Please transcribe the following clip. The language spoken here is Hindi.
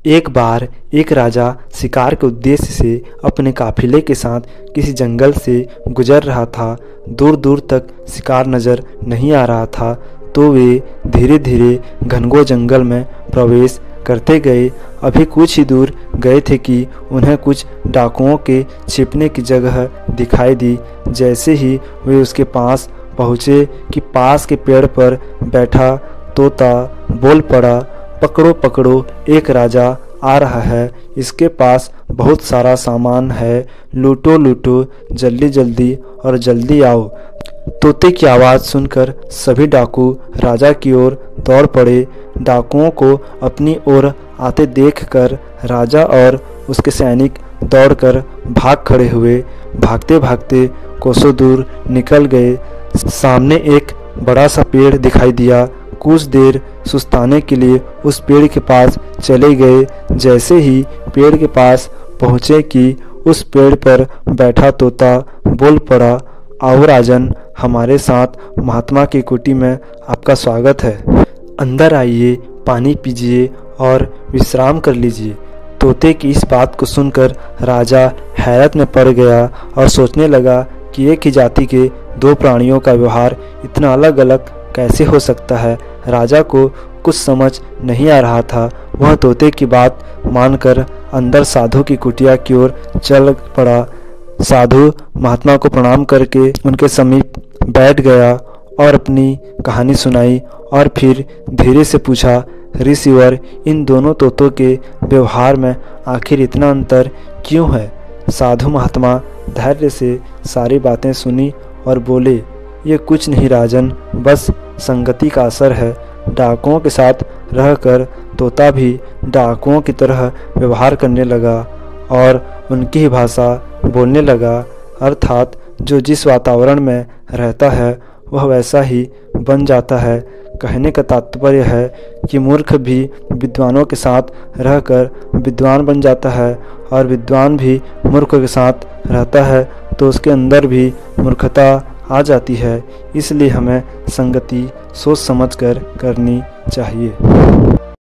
एक बार एक राजा शिकार के उद्देश्य से अपने काफिले के साथ किसी जंगल से गुजर रहा था। दूर दूर तक शिकार नजर नहीं आ रहा था, तो वे धीरे धीरे घनघोर जंगल में प्रवेश करते गए। अभी कुछ ही दूर गए थे कि उन्हें कुछ डाकुओं के छिपने की जगह दिखाई दी। जैसे ही वे उसके पास पहुँचे कि पास के पेड़ पर बैठा तोता बोल पड़ा, पकड़ो पकड़ो, एक राजा आ रहा है, इसके पास बहुत सारा सामान है, लूटो लूटो, जल्दी जल्दी और जल्दी आओ। तोते की आवाज़ सुनकर सभी डाकू राजा की ओर दौड़ पड़े। डाकुओं को अपनी ओर आते देखकर राजा और उसके सैनिक दौड़कर भाग खड़े हुए। भागते भागते कोसों दूर निकल गए। सामने एक बड़ा सा पेड़ दिखाई दिया। कुछ देर सुस्ताने के लिए उस पेड़ के पास चले गए। जैसे ही पेड़ के पास पहुँचे कि उस पेड़ पर बैठा तोता बोल पड़ा, आओ राजन, हमारे साथ महात्मा की कुटी में आपका स्वागत है। अंदर आइए, पानी पीजिए और विश्राम कर लीजिए। तोते की इस बात को सुनकर राजा हैरत में पड़ गया और सोचने लगा कि एक ही जाति के दो प्राणियों का व्यवहार इतना अलग अलग कैसे हो सकता है। राजा को कुछ समझ नहीं आ रहा था। वह तोते की बात मानकर अंदर साधु की कुटिया की ओर चल पड़ा। साधु महात्मा को प्रणाम करके उनके समीप बैठ गया और अपनी कहानी सुनाई और फिर धीरे से पूछा, ऋषिवर, इन दोनों तोतों के व्यवहार में आखिर इतना अंतर क्यों है? साधु महात्मा धैर्य से सारी बातें सुनी और बोले, ये कुछ नहीं राजन, बस संगति का असर है। डाकुओं के साथ रहकर तोता भी डाकुओं की तरह व्यवहार करने लगा और उनकी ही भाषा बोलने लगा। अर्थात जो जिस वातावरण में रहता है वह वैसा ही बन जाता है। कहने का तात्पर्य है कि मूर्ख भी विद्वानों के साथ रहकर विद्वान बन जाता है और विद्वान भी मूर्ख के साथ रहता है तो उसके अंदर भी मूर्खता आ जाती है। इसलिए हमें संगति सोच समझकर करनी चाहिए।